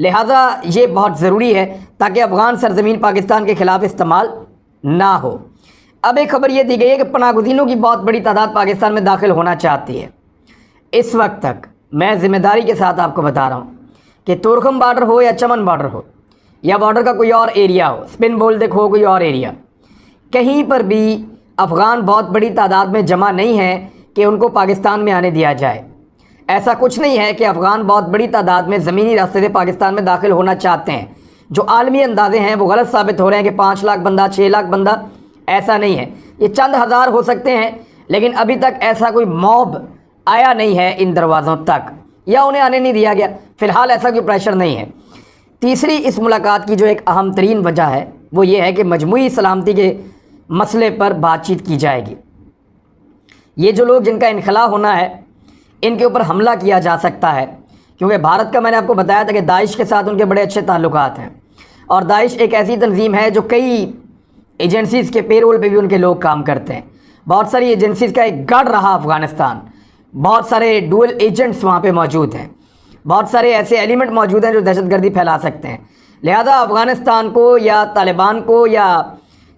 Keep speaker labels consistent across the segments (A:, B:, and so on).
A: لہٰذا یہ بہت ضروری ہے تاکہ افغان سرزمین پاکستان کے خلاف استعمال نہ ہو۔ اب ایک خبر یہ دی گئی ہے کہ پناہ گزینوں کی بہت بڑی تعداد پاکستان میں داخل ہونا چاہتی ہے۔ اس وقت تک میں ذمہ داری کے ساتھ آپ کو بتا رہا ہوں کہ تورخم بارڈر ہو یا چمن بارڈر ہو یا بارڈر کا کوئی اور ایریا ہو، سپن بولدک ہو کوئی اور ایریا، کہیں پر بھی افغان بہت بڑی تعداد میں جمع نہیں ہیں کہ ان کو پاکستان میں آنے دیا جائے۔ ایسا کچھ نہیں ہے کہ افغان بہت بڑی تعداد میں زمینی راستے سے پاکستان میں داخل ہونا چاہتے ہیں۔ جو عالمی اندازے ہیں وہ غلط ثابت ہو رہے ہیں کہ 5 لاکھ بندہ 6 لاکھ بندہ، ایسا نہیں ہے۔ یہ چند ہزار ہو سکتے ہیں، لیکن ابھی تک ایسا کوئی موب آیا نہیں ہے ان دروازوں تک، یا انہیں آنے نہیں دیا گیا۔ فی الحال ایسا کوئی پریشر نہیں ہے۔ تیسری اس ملاقات کی جو ایک اہم ترین وجہ ہے وہ یہ ہے کہ مجموعی سلامتی کے مسئلے پر بات چیت کی جائے گی۔ یہ جو لوگ جن کا انخلا ہونا ہے ان کے اوپر حملہ کیا جا سکتا ہے، کیونکہ بھارت کا میں نے آپ کو بتایا تھا کہ داعش کے ساتھ ان کے بڑے اچھے تعلقات ہیں، اور داعش ایک ایسی تنظیم ہے جو کئی ایجنسیز کے پے رول پہ بھی ان کے لوگ کام کرتے ہیں۔ بہت ساری ایجنسیز کا ایک گڑھ رہا افغانستان، بہت سارے ڈوئل ایجنٹس وہاں پہ موجود ہیں، بہت سارے ایسے ایلیمنٹ موجود ہیں جو دہشت گردی پھیلا سکتے ہیں۔ لہذا افغانستان کو یا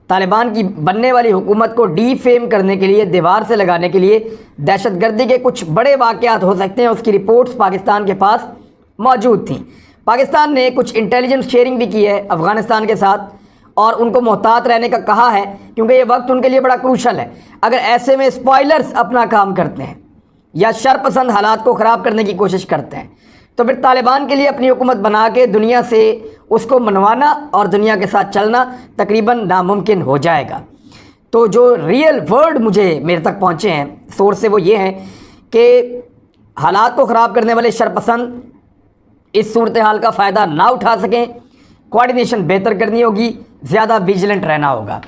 A: طالبان کی بننے والی حکومت کو ڈی فیم کرنے کے لیے، دیوار سے لگانے کے لیے دہشت گردی کے کچھ بڑے واقعات ہو سکتے ہیں، اس کی رپورٹس پاکستان کے پاس موجود تھیں۔ پاکستان نے کچھ انٹیلیجنس شیئرنگ بھی کی ہے افغانستان کے ساتھ، اور ان کو محتاط رہنے کا کہا ہے، کیونکہ یہ وقت ان کے لیے بڑا کروشل ہے۔ اگر ایسے میں اسپوائلرز اپنا کام کرتے ہیں یا شرپسند حالات کو خراب کرنے کی کوشش کرتے ہیں تو پھر طالبان کے لیے اپنی حکومت بنا کے دنیا سے اس کو منوانا اور دنیا کے ساتھ چلنا تقریباً ناممکن ہو جائے گا۔ تو جو ریئل ورڈ میرے تک پہنچے ہیں سورس سے، وہ یہ ہیں کہ حالات کو خراب کرنے والے شرپسند اس صورتحال کا فائدہ نہ اٹھا سکیں، کوارڈینیشن بہتر کرنی ہوگی، زیادہ ویجیلنٹ رہنا ہوگا۔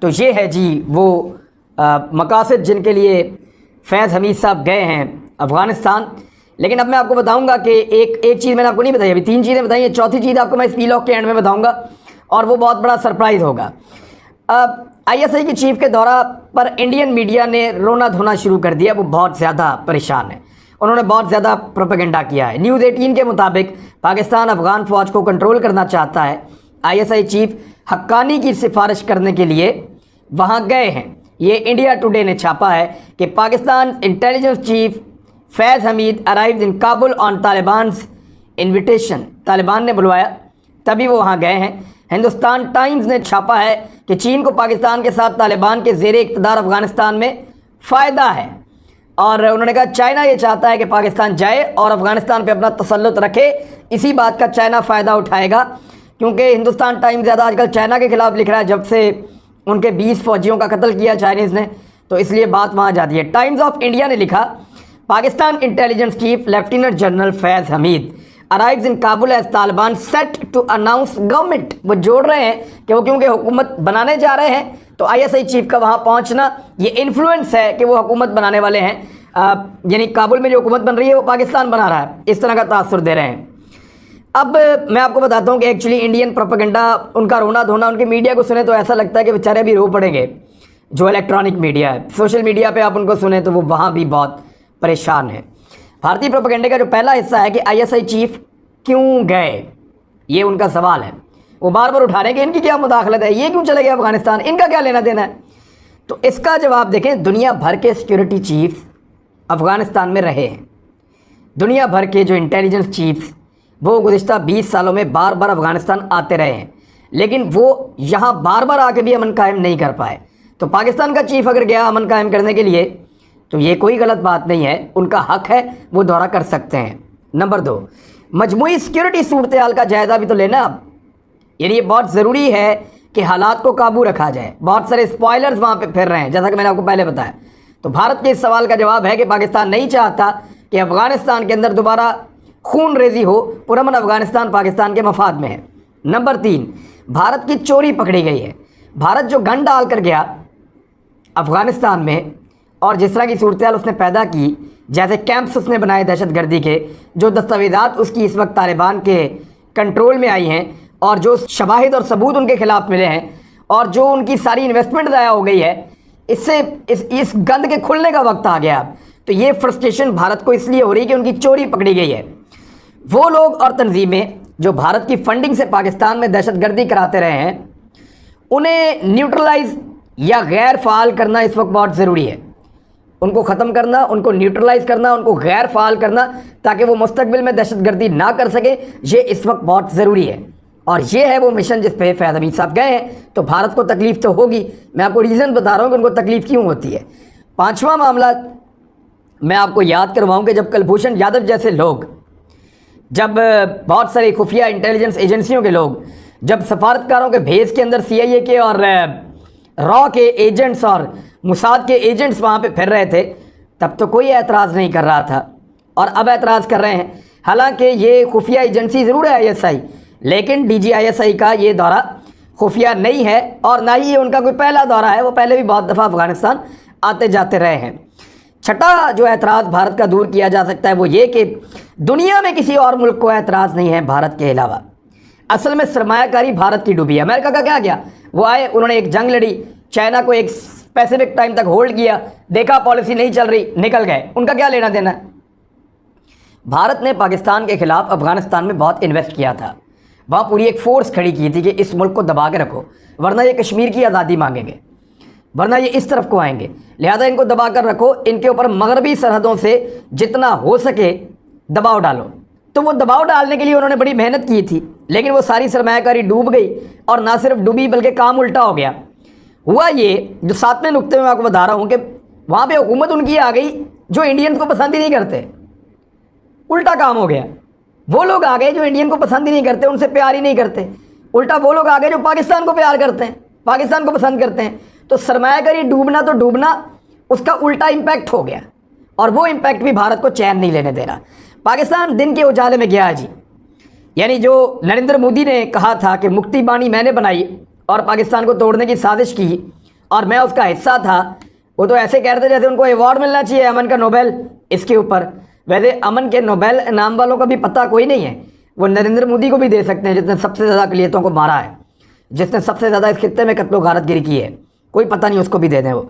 A: تو یہ ہے جی وہ مقاصد جن کے لیے فیض حمید صاحب گئے ہیں افغانستان۔ لیکن اب میں آپ کو بتاؤں گا کہ ایک چیز میں نے آپ کو نہیں بتائی، ابھی 3 چیزیں بتائی ہیں، چوتھی چیز آپ کو میں اس ویلاگ کے اینڈ میں بتاؤں گا، اور وہ بہت بڑا سرپرائز ہوگا۔ ISI کی چیف کے دورہ پر انڈین میڈیا نے رونا دھونا شروع کر دیا، وہ بہت زیادہ پریشان ہے، انہوں نے بہت زیادہ پروپیگنڈا کیا ہے۔ نیوز 18 کے مطابق پاکستان افغان فوج کو کنٹرول کرنا چاہتا ہے۔ ISI چیف حقانی کی سفارش کرنے کے لیے وہاں گئے ہیں۔ یہ انڈیا ٹوڈے نے چھاپا ہے کہ پاکستان انٹیلیجنس چیف فیض حمید ارائیوڈ ان کابل آن طالبانز انویٹیشن، طالبان نے بلوایا تبھی وہ وہاں گئے ہیں۔ ہندوستان ٹائمز نے چھاپا ہے کہ چین کو پاکستان کے ساتھ طالبان کے زیر اقتدار افغانستان میں فائدہ ہے، اور انہوں نے کہا چائنا یہ چاہتا ہے کہ پاکستان جائے اور افغانستان پہ اپنا تسلط رکھے، اسی بات کا چائنا فائدہ اٹھائے گا، کیونکہ ہندوستان ٹائمز زیادہ آج کل چائنا کے خلاف لکھ رہا ہے جب سے ان کے 20 فوجیوں کا قتل کیا چائنیز نے، تو اس لیے بات وہاں جاتی ہے۔ ٹائمز آف انڈیا نے لکھا Pakistan intelligence chief lieutenant general Faiz Hameed arrives in Kabul as Taliban set to announce government, وہ جوڑ رہے ہیں کہ وہ کیونکہ حکومت بنانے جا رہے ہیں تو ISI چیف کا وہاں پہنچنا یہ انفلوئنس ہے کہ وہ حکومت بنانے والے ہیں، یعنی کابل میں جو حکومت بن رہی ہے وہ پاکستان بنا رہا ہے، اس طرح کا تاثر دے رہے ہیں۔ اب میں آپ کو بتاتا ہوں کہ ایکچولی انڈین پروپیگنڈا، ان کا رونا دھونا، ان کے میڈیا کو سنیں تو ایسا لگتا ہے کہ بیچارے بھی رو پڑیں گے۔ جو الیکٹرانک میڈیا ہے، سوشل میڈیا پہ آپ ان کو سنیں تو وہ وہاں بھی بہت پریشان ہیں۔ بھارتی پروپیگنڈے کا جو پہلا حصہ ہے کہ ISI چیف کیوں گئے، یہ ان کا سوال ہے، وہ بار بار اٹھا رہے ہیں کہ ان کی کیا مداخلت ہے، یہ کیوں چلے گئے افغانستان، ان کا کیا لینا دینا ہے۔ تو اس کا جواب دیکھیں، دنیا بھر کے سیکیورٹی چیف افغانستان میں رہے ہیں، دنیا بھر کے جو انٹیلیجنس چیف وہ گزشتہ 20 سالوں میں بار بار افغانستان آتے رہے ہیں، لیکن وہ یہاں بار بار آ کے بھی امن قائم نہیں کر پائے۔ تو پاکستان کا چیف اگر گیا امن قائم کرنے کے لیے تو یہ کوئی غلط بات نہیں ہے، ان کا حق ہے، وہ دورہ کر سکتے ہیں۔ نمبر 2، مجموعی سیکیورٹی صورتحال کا جائزہ بھی تو لینا اب، یعنی یہ بہت ضروری ہے کہ حالات کو قابو رکھا جائے۔ بہت سارے اسپوائلرز وہاں پہ پھر رہے ہیں، جیسا کہ میں نے آپ کو پہلے بتایا۔ تو بھارت کے اس سوال کا جواب ہے کہ پاکستان نہیں چاہتا کہ افغانستان کے اندر دوبارہ خون ریزی ہو، پرامن افغانستان پاکستان کے مفاد میں ہے۔ نمبر 3، بھارت کی چوری پکڑی گئی ہے۔ بھارت جو گن ڈال کر گیا افغانستان میں اور جس طرح کی صورتحال اس نے پیدا کی، جیسے کیمپس اس نے بنائے دہشت گردی کے، جو دستاویزات اس کی اس وقت طالبان کے کنٹرول میں آئی ہیں، اور جو شواہد اور ثبوت ان کے خلاف ملے ہیں، اور جو ان کی ساری انویسٹمنٹ ضائع ہو گئی ہے، اس سے اس گند کے کھلنے کا وقت آ گیا۔ تو یہ فرسٹریشن بھارت کو اس لیے ہو رہی کہ ان کی چوری پکڑی گئی ہے۔ وہ لوگ اور تنظیمیں جو بھارت کی فنڈنگ سے پاکستان میں دہشت گردی کراتے رہے ہیں انہیں نیوٹرلائز یا غیر فعال کرنا اس وقت بہت ضروری ہے. ان کو ختم کرنا، ان کو نیوٹرلائز کرنا، ان کو غیر فعال کرنا تاکہ وہ مستقبل میں دہشت گردی نہ کر سکیں، یہ اس وقت بہت ضروری ہے. اور یہ ہے وہ مشن جس پہ فیاض حمید صاحب گئے ہیں. تو بھارت کو تکلیف تو ہوگی، میں آپ کو ریزن بتا رہا ہوں کہ ان کو تکلیف کیوں ہوتی ہے. پانچواں معاملہ میں آپ کو یاد کرواؤں کہ جب کلبھوشن یادو جیسے لوگ، جب بہت ساری خفیہ انٹیلیجنس ایجنسیوں کے لوگ جب سفارتکاروں کے بھیس کے اندر CIA کے اور را کے ایجنٹس اور موساد کے ایجنٹس وہاں پہ پھر رہے تھے، تب تو کوئی اعتراض نہیں کر رہا تھا، اور اب اعتراض کر رہے ہیں. حالانکہ یہ خفیہ ایجنسی ضرور ہے ISI، لیکن DG ISI کا یہ دورہ خفیہ نہیں ہے، اور نہ ہی یہ ان کا کوئی پہلا دورہ ہے. وہ پہلے بھی بہت دفعہ افغانستان آتے جاتے رہے ہیں. چھٹا جو اعتراض بھارت کا دور کیا جا سکتا ہے وہ یہ کہ دنیا میں کسی اور ملک کو اعتراض نہیں ہے بھارت کے علاوہ. اصل میں سرمایہ کاری بھارت کی ڈوبی ہے. امریکہ کا کیا گیا؟ وہ آئے، انہوں نے ایک جنگ لڑی، چائنا کو ایک اسپیسیفک ٹائم تک ہولڈ کیا، دیکھا پالیسی نہیں چل رہی، نکل گئے. ان کا کیا لینا دینا ہے؟ بھارت نے پاکستان کے خلاف افغانستان میں بہت انویسٹ کیا تھا، وہاں پوری ایک فورس کھڑی کی تھی کہ اس ملک کو دبا کے رکھو، ورنہ یہ کشمیر کی آزادی مانگیں گے، ورنہ یہ اس طرف کو آئیں گے، لہذا ان کو دبا کر رکھو، ان کے اوپر مغربی سرحدوں سے جتنا ہو سکے دباؤ ڈالو. تو وہ دباؤ ڈالنے کے لیے انہوں نے بڑی محنت کی تھی، لیکن وہ ساری سرمایہ کاری ڈوب گئی، اور نہ صرف ڈوبی بلکہ کام الٹا ہو گیا. ہوا یہ جو 7ویں نقطے میں آپ کو بتا رہا ہوں کہ وہاں پہ حکومت ان کی آ گئی جو انڈینز کو پسند ہی نہیں کرتے. الٹا کام ہو گیا. وہ لوگ آ گئے جو انڈین کو پسند ہی نہیں کرتے، ان سے پیار ہی نہیں کرتے، الٹا وہ لوگ آ گئے جو پاکستان کو پیار کرتے ہیں، پاکستان کو پسند کرتے ہیں. تو سرمایہ کاری ڈوبنا تو ڈوبنا، اس کا الٹا امپیکٹ ہو گیا، اور وہ امپیکٹ بھی بھارت کو چین نہیں لینے دے رہا. پاکستان دن کے اجالے میں گیا جی. یعنی جو نریندر مودی نے کہا تھا کہ مکتی بانی میں نے بنائی اور پاکستان کو توڑنے کی سازش کی اور میں اس کا حصہ تھا، وہ تو ایسے کہتے جیسے ان کو ایوارڈ ملنا چاہیے امن کا، نوبیل اس کے اوپر. ویسے امن کے نوبیل انعام والوں کا بھی پتہ کوئی نہیں ہے. وہ نریندر مودی کو بھی دے سکتے ہیں جس نے سب سے زیادہ اقلیتوں کو مارا ہے، جس نے سب سے زیادہ اس خطے میں قتل و غارت گری کی ہے، کوئی پتہ نہیں، اس کو بھی دے دیں وہ.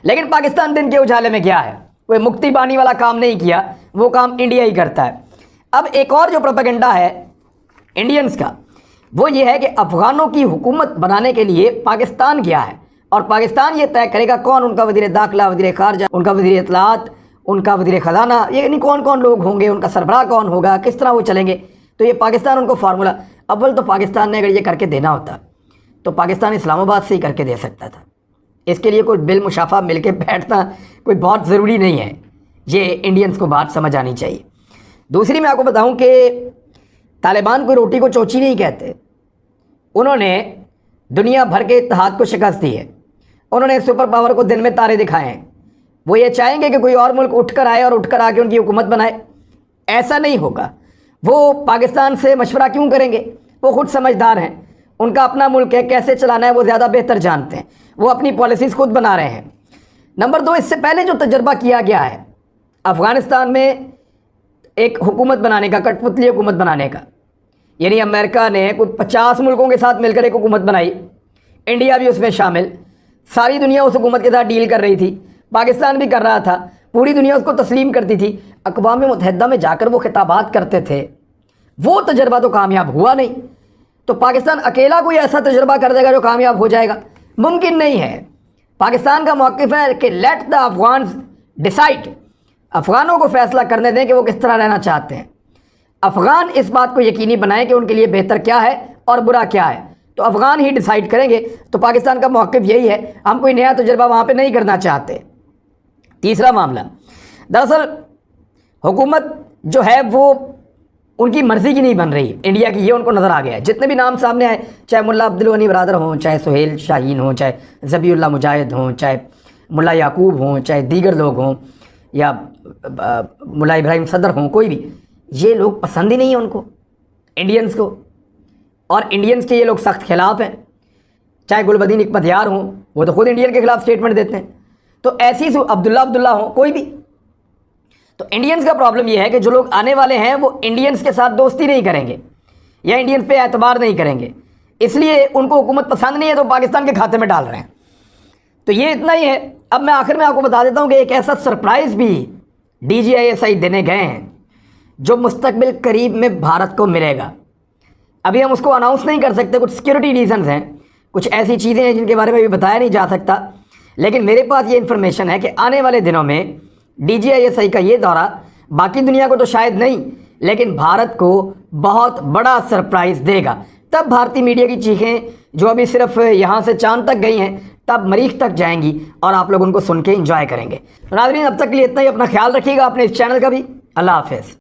A: لیکن پاکستان دن کے اجالے میں گیا ہے، کوئی مکتی بانی والا کام نہیں کیا، وہ کام انڈیا ہی کرتا ہے. اب ایک اور جو پروپیگنڈا ہے انڈینز کا وہ یہ ہے کہ افغانوں کی حکومت بنانے کے لیے پاکستان گیا ہے، اور پاکستان یہ طے کرے گا کون ان کا وزیر داخلہ، وزیر خارجہ، ان کا وزیر اطلاعات، ان کا وزیر خزانہ، یعنی کون کون لوگ ہوں گے، ان کا سربراہ کون ہوگا، کس طرح وہ چلیں گے. تو یہ پاکستان ان کو فارمولہ، اول تو پاکستان نے اگر یہ کر کے دینا ہوتا تو پاکستان اسلام آباد سے ہی کر کے دے سکتا تھا. اس کے لیے کوئی بالمشافہ مل کے بیٹھنا کوئی بہت ضروری نہیں ہے. یہ انڈینز کو بات سمجھ آنی چاہیے. دوسری میں آپ کو بتاؤں کہ طالبان کوئی روٹی کو چوچی نہیں کہتے. انہوں نے دنیا بھر کے اتحاد کو شکست دی ہے. انہوں نے سپر پاور کو دن میں تارے دکھائے ہیں. وہ یہ چاہیں گے کہ کوئی اور ملک اٹھ کر آئے اور اٹھ کر آ کے ان کی حکومت بنائے. ایسا نہیں ہوگا. وہ پاکستان سے مشورہ کیوں کریں گے؟ وہ خود سمجھدار ہیں، ان کا اپنا ملک ہے، کیسے چلانا ہے وہ زیادہ بہتر جانتے ہیں، وہ اپنی پالیسیز خود بنا رہے ہیں. نمبر 2، اس سے پہلے جو تجربہ کیا گیا ہے افغانستان میں ایک حکومت بنانے کا، کٹ پتلی حکومت بنانے کا، یعنی امریکہ نے کوئی 50 ملکوں کے ساتھ مل کر ایک حکومت بنائی، انڈیا بھی اس میں شامل، ساری دنیا اس حکومت کے ساتھ ڈیل کر رہی تھی، پاکستان بھی کر رہا تھا، پوری دنیا اس کو تسلیم کرتی تھی، اقوام متحدہ میں جا کر وہ خطابات کرتے تھے. وہ تجربہ تو کامیاب ہوا نہیں. تو پاکستان اکیلا کوئی ایسا تجربہ کر دے گا جو کامیاب ہو جائے گا؟ ممکن نہیں ہے. پاکستان کا موقف ہے کہ لیٹ دا افغانز ڈیسائڈ، افغانوں کو فیصلہ کرنے دیں کہ وہ کس طرح رہنا چاہتے ہیں. افغان اس بات کو یقینی بنائیں کہ ان کے لیے بہتر کیا ہے اور برا کیا ہے، تو افغان ہی ڈیسائیڈ کریں گے. تو پاکستان کا موقف یہی ہے، ہم کوئی نیا تجربہ وہاں پہ نہیں کرنا چاہتے. تیسرا معاملہ، دراصل حکومت جو ہے وہ ان کی مرضی کی نہیں بن رہی انڈیا کی، یہ ان کو نظر آ گیا ہے. جتنے بھی نام سامنے آئے، چاہے ملا عبدالغنی برادر ہوں، چاہے سہیل شاہین ہوں، چاہے ذبیح اللہ مجاہد ہوں، چاہے ملا یعقوب ہوں، چاہے دیگر لوگ ہوں، یا ملا ابراہیم صدر ہوں، کوئی بھی، یہ لوگ پسند ہی نہیں ہیں ان کو، انڈینز کو. اور انڈینز کے یہ لوگ سخت خلاف ہیں. چاہے گلبدین حکمت یار ہوں، وہ تو خود انڈین کے خلاف سٹیٹمنٹ دیتے ہیں. تو ایسی عبداللہ ہوں، کوئی بھی. تو انڈینز کا پرابلم یہ ہے کہ جو لوگ آنے والے ہیں وہ انڈینز کے ساتھ دوستی نہیں کریں گے یا انڈین پہ اعتبار نہیں کریں گے، اس لیے ان کو حکومت پسند نہیں ہے تو پاکستان کے کھاتے میں ڈال رہے ہیں. تو یہ اتنا ہی ہے. اب میں آخر میں آپ کو بتا دیتا ہوں کہ ایک ایسا سرپرائز بھی DGISI دینے گئے ہیں جو مستقبل قریب میں بھارت کو ملے گا. ابھی ہم اس کو اناؤنس نہیں کر سکتے، کچھ سیکیورٹی ریزنز ہیں، کچھ ایسی چیزیں ہیں جن کے بارے میں بھی بتایا نہیں جا سکتا، لیکن میرے پاس یہ انفارمیشن ہے کہ آنے والے دنوں میں DGISI کا یہ دورہ باقی دنیا کو تو شاید نہیں لیکن بھارت کو بہت بڑا سرپرائز دے گا۔ تب بھارتی میڈیا کی چیخیں جو ابھی صرف یہاں سے چاند تک گئی ہیں تب مریخ تک جائیں گی اور آپ لوگ ان کو سن کے انجوائے کریں گے۔ ناظرین اب تک کے لیے اتنا ہی، اپنا خیال رکھیے گا، اپنے اس چینل کا بھی۔ اللہ حافظ۔